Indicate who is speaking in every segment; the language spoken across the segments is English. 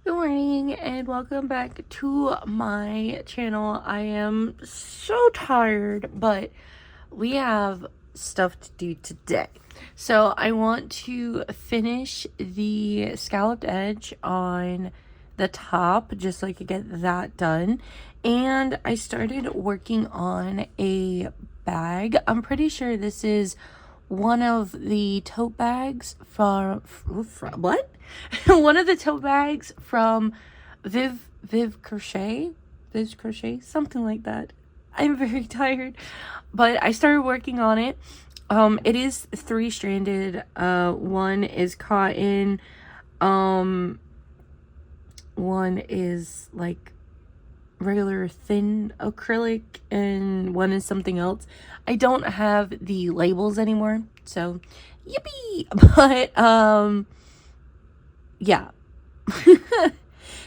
Speaker 1: Good morning and welcome back to my channel. I am so tired, but we have stuff to do today. So I want to finish the scalloped edge on the top, just so I could get that done. And I started working on a bag. I'm pretty sure this is one of the tote bags from what? One of the tote bags from Viv Crochet, something like that. I'm very tired, but I started working on it. It is 3-stranded. One is cotton. One is like regular thin acrylic, and one is something else. I don't have the labels anymore, so yippee. But yeah.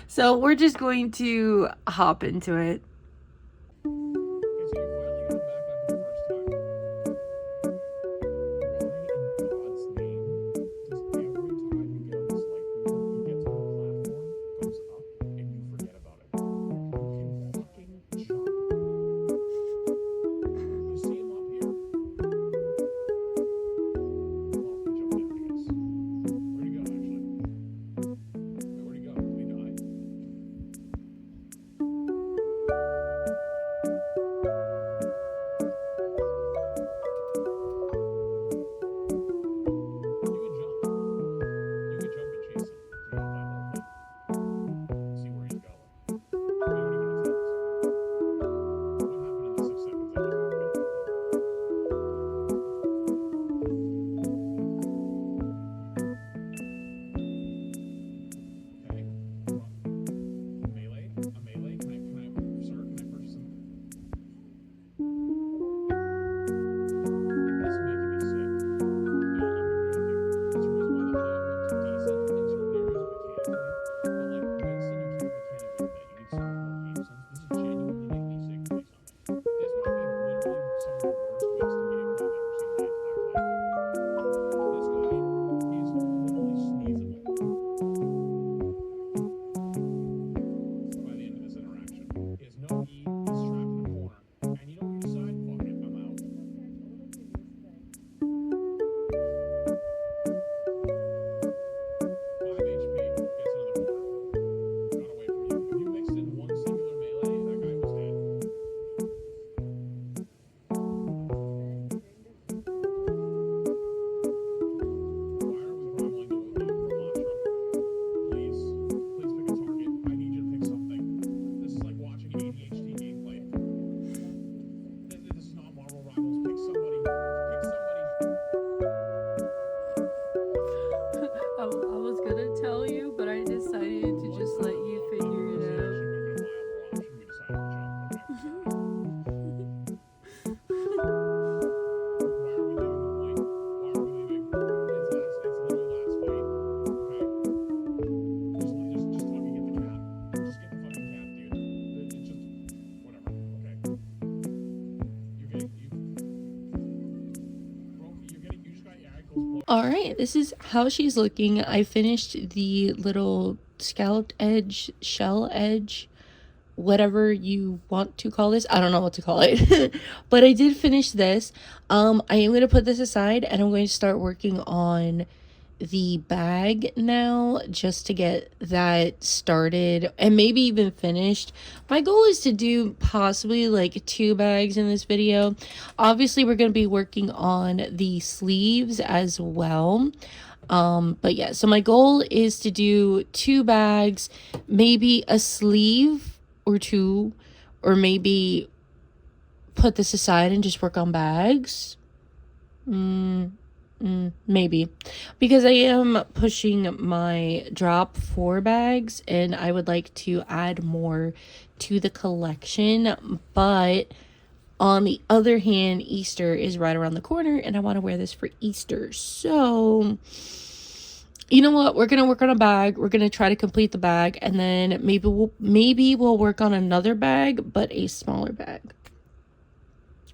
Speaker 1: So we're just going to hop into it. I was gonna tell you, but I decided to just let you figure it Alright, this is how she's looking. I finished the little scalloped edge, shell edge, whatever you want to call this. I don't know what to call it. But I did finish this. I am going to put this aside and I'm going to start working on the bag now, just to get that started and maybe even finished. My goal is to do possibly like 2 bags in this video. Obviously we're going to be working on the sleeves as well, but yeah, so my goal is to do 2 bags, maybe a sleeve or 2, or maybe put this aside and just work on bags. Maybe, because I am pushing my drop 4 bags and I would like to add more to the collection. But on the other hand, Easter is right around the corner and I want to wear this for Easter. So you know what, we're gonna work on a bag. We're gonna try to complete the bag, and then maybe we'll work on another bag, but a smaller bag.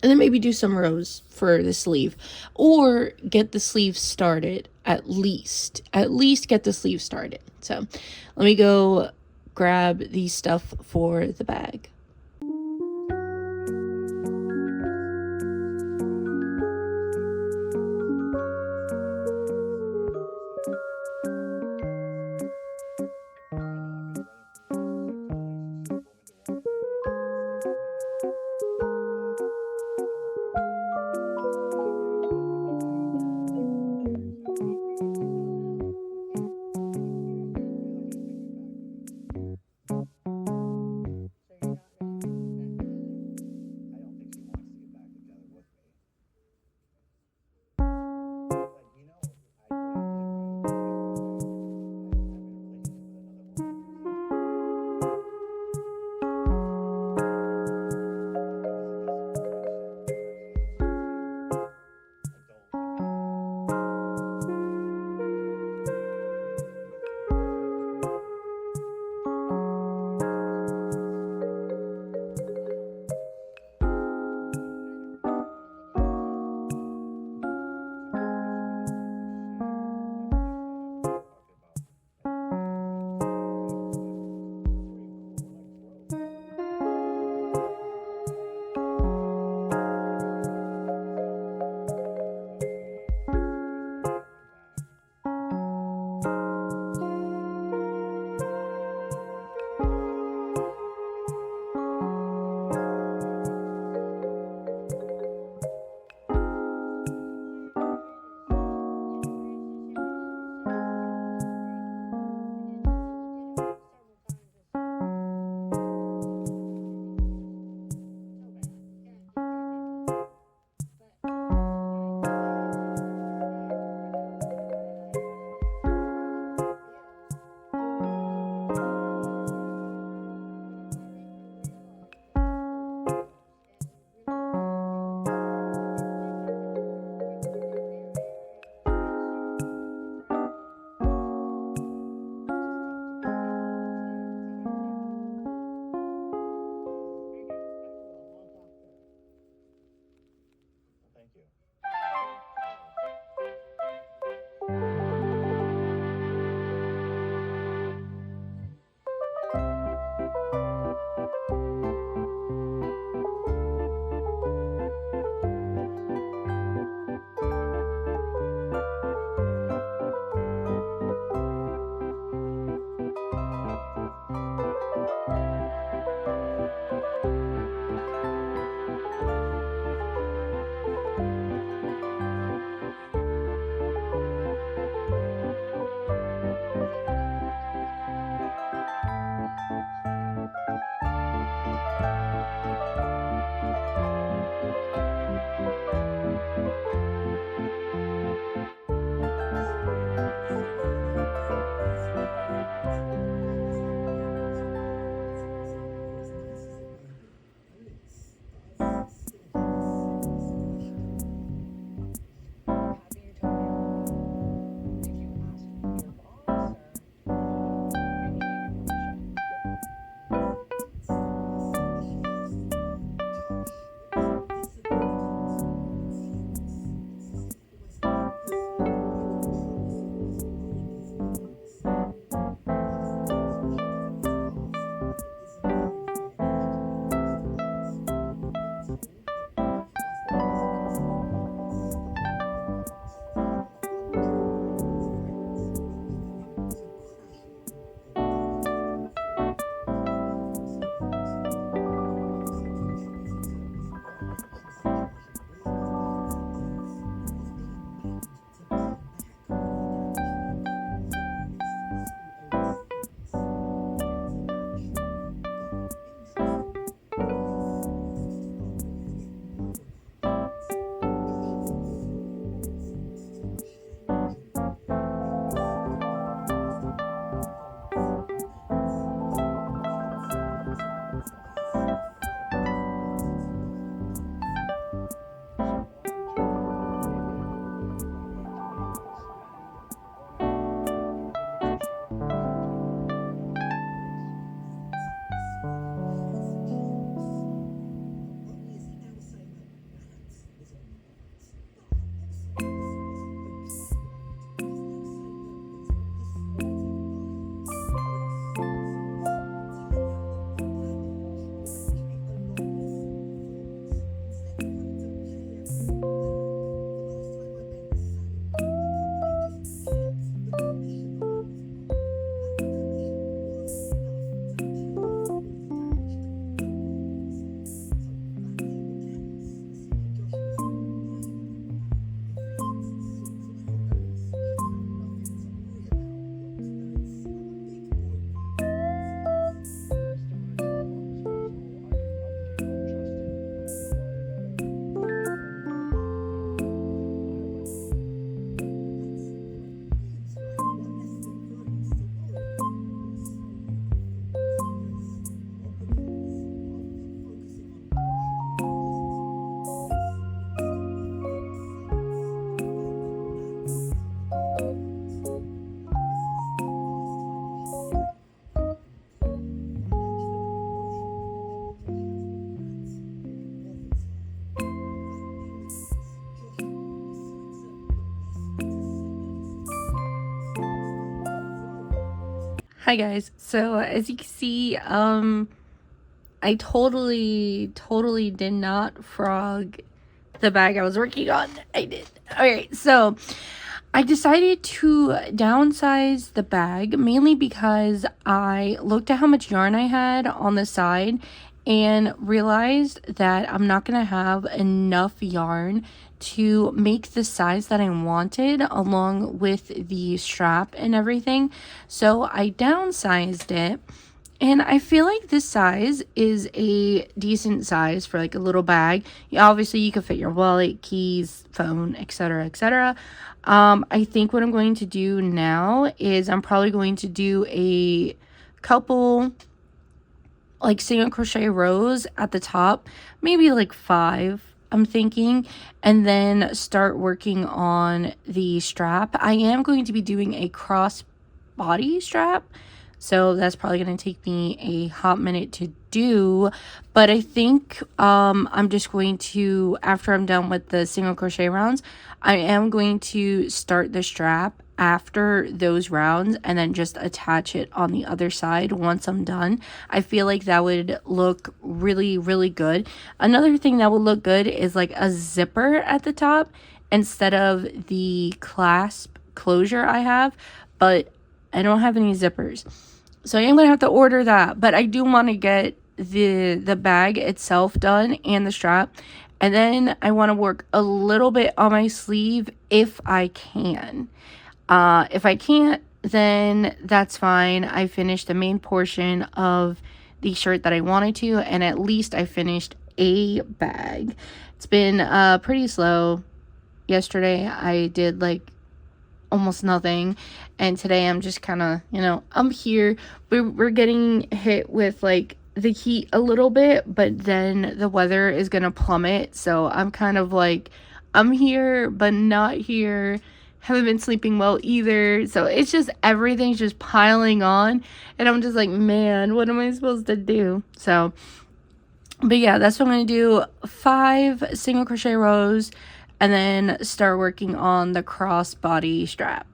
Speaker 1: And then maybe do some rows for the sleeve, or get the sleeve started. at least get the sleeve started. So let me go grab the stuff for the bag. Hi guys. So as you can see, I totally did not frog the bag I was working on. I did. Alright, so I decided to downsize the bag mainly because I looked at how much yarn I had on the side and realized that I'm not going to have enough yarn to make the size that I wanted along with the strap and everything. So I downsized it. And I feel like this size is a decent size for like a little bag. Obviously, you can fit your wallet, keys, phone, etc., etc. I think what I'm going to do now is I'm probably going to do a couple like single crochet rows at the top, maybe like 5, I'm thinking, and then start working on the strap. I am going to be doing a cross body strap, so that's probably going to take me a hot minute to do, but I think I'm just going to, after I'm done with the single crochet rounds, I am going to start the strap after those rounds and then just attach it on the other side once I'm done. I feel like that would look really good. Another thing that would look good is like a zipper at the top instead of the clasp closure I have, but I don't have any zippers. So I am going to have to order that, but I do want to get the bag itself done and the strap. And then I want to work a little bit on my sleeve if I can. If I can't, then that's fine. I finished the main portion of the shirt that I wanted to, and at least I finished a bag. It's been pretty slow. Yesterday I did like almost nothing, and today I'm just kind of, you know, I'm here. We're getting hit with like the heat a little bit, but then the weather is gonna plummet, so I'm kind of like, I'm here but not here. Haven't been sleeping well either, so it's just everything's just piling on, and I'm just like, man, what am I supposed to do? So but yeah, that's what I'm gonna do. 5 single crochet rows and then start working on the crossbody strap.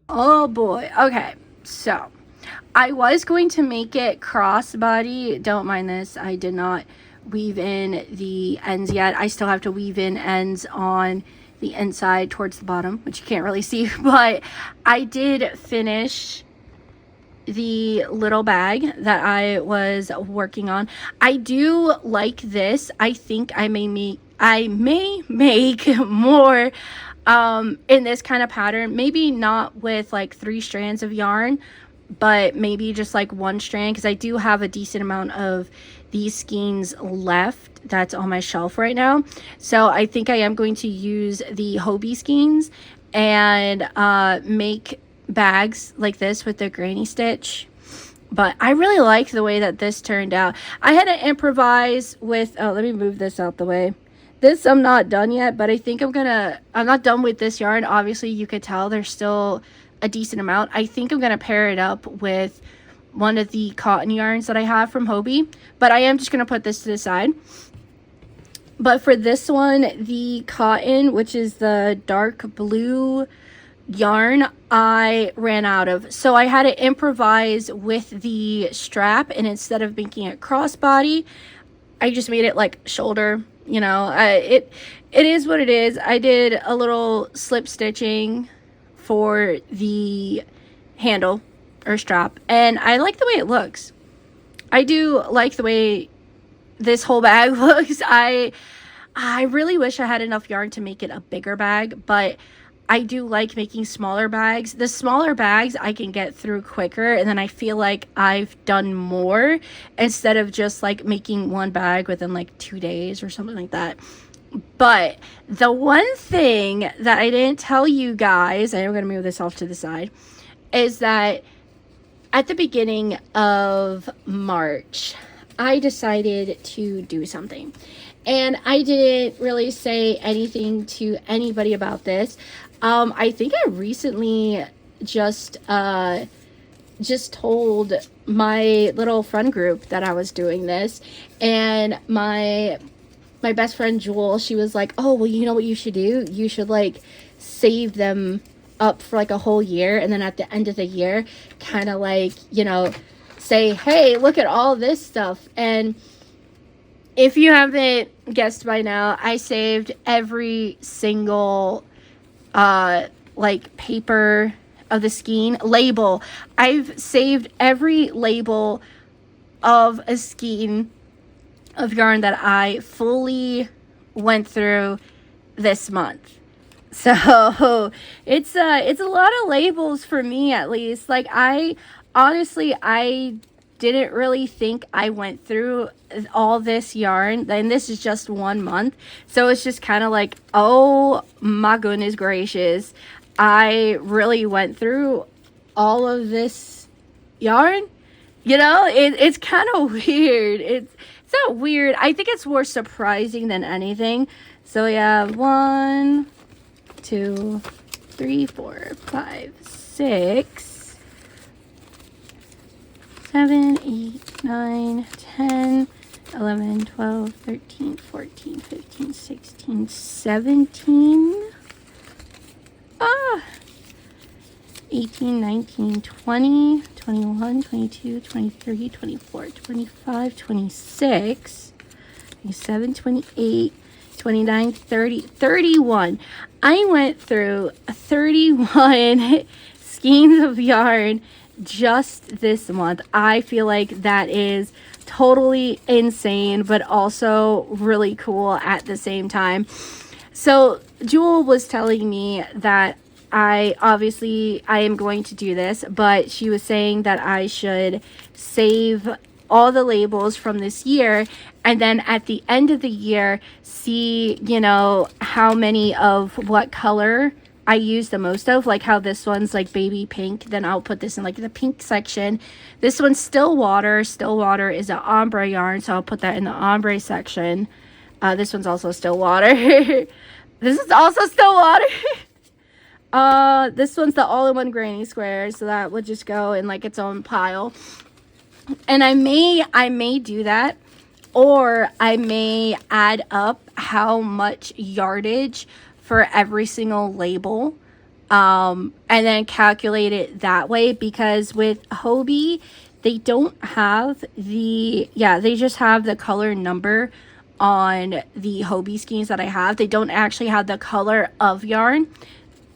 Speaker 2: Oh boy. Okay, so I was going to make it crossbody. Don't mind this. I did not weave in the ends yet. I still have to weave in ends on the inside towards the bottom, which you can't really see, but I did finish the little bag that I was working on. I do like this. I think I may make more in this kind of pattern, maybe not with like 3 strands of yarn, but maybe just like 1 strand, because I do have a decent amount of these skeins left that's on my shelf right now. So I think I am going to use the Hobie skeins and make bags like this with the granny stitch. But I really like the way that this turned out. I had to improvise with, oh, let me move this out the way. This I'm not done yet, but I think I'm not done with this yarn. Obviously you could tell there's still a decent amount. I think I'm gonna pair it up with one of the cotton yarns that I have from Hobie, but I am just gonna put this to the side. But for this one, the cotton, which is the dark blue yarn, I ran out of, so I had to improvise with the strap, and instead of making it crossbody, I just made it like shoulder. You know, it is what it is. I did a little slip stitching for the handle or strap, and I like the way it looks. I do like the way this whole bag looks. I really wish I had enough yarn to make it a bigger bag, but I do like making smaller bags. The smaller bags I can get through quicker, and then I feel like I've done more instead of just like making one bag within like 2 days or something like that. But the one thing that I didn't tell you guys, I'm going to move this off to the side, is that at the beginning of March, I decided to do something. And I didn't really say anything to anybody about this. I think I recently just told my little friend group that I was doing this, and my best friend Jewel, she was like, oh, well, you know what you should do? You should like save them up for like a whole year, and then at the end of the year, kind of like, you know, say, hey, look at all this stuff. And if you haven't guessed by now, I saved every single like paper of the skein label. I've saved every label of a skein of yarn that I fully went through this month. So it's a lot of labels for me, at least. Like, I honestly didn't really think I went through all this yarn, and this is just 1 month, so it's just kind of like, oh my goodness gracious, I really went through all of this yarn. You know, it's kind of weird. It's not weird, I think it's more surprising than anything. So yeah, 1 2 3 4 5 6 7 8 9 10 11 12 13 14 15 16 17 18 19 20 21 22 23 24 25 26 27 28 29 30 31. I went through 31 skeins of yarn just this month. I feel like that is totally insane, but also really cool at the same time. So Jewel was telling me that I am going to do this, but she was saying that I should save all the labels from this year, and then at the end of the year, see, you know, how many of what color I use the most of, like how this one's like baby pink, then I'll put this in like the pink section. This one's Stillwater. Stillwater is an ombre yarn, so I'll put that in the ombre section. This one's also Stillwater. This is also Stillwater. This one's the all-in-one granny square, so that would just go in like its own pile. And I may do that, or I may add up how much yardage for every single label and then calculate it that way, because with Hobie, they don't have the, they just have the color number on the Hobie skeins that I have. They don't actually have the color of yarn.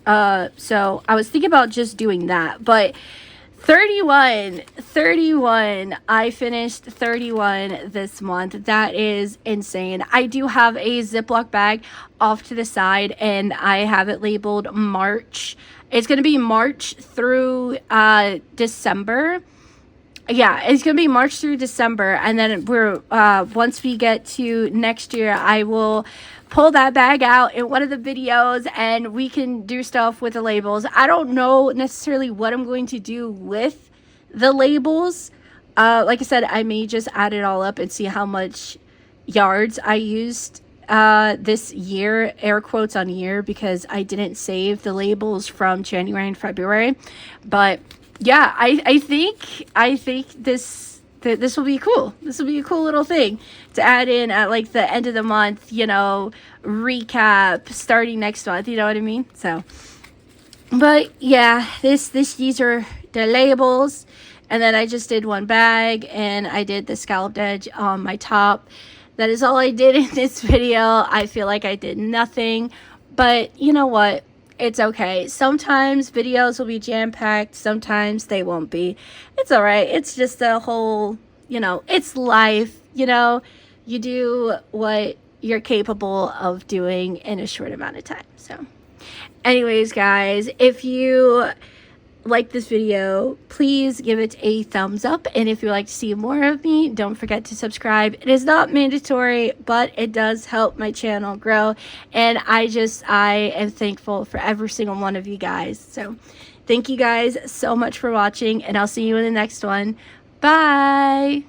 Speaker 2: So I was thinking about just doing that, but 31, I finished 31 this month. That is insane. I do have a Ziploc bag off to the side, and I have it labeled March. It's going to be March through December. Yeah, it's going to be March through December, and then we're once we get to next year, I will pull that bag out in one of the videos, and we can do stuff with the labels. I don't know necessarily what I'm going to do with the labels. Like I said, I may just add it all up and see how much yards I used this year, air quotes on year, because I didn't save the labels from January and February. But yeah, I think this will be cool. This will be a cool little thing to add in at like the end of the month, you know, recap starting next month, you know what I mean? So, but yeah, these are the labels. And then I just did one bag, and I did the scalloped edge on my top. That is all I did in this video. I feel like I did nothing, but you know what? It's okay. Sometimes videos will be jam-packed, sometimes they won't be. It's all right. It's just a whole, you know, it's life, you know. You do what you're capable of doing in a short amount of time. So anyways, guys, if you like this video, please give it a thumbs up, and if you'd like to see more of me, don't forget to subscribe. It is not mandatory, but it does help my channel grow, and I am thankful for every single one of you guys. So thank you guys so much for watching, and I'll see you in the next one. Bye.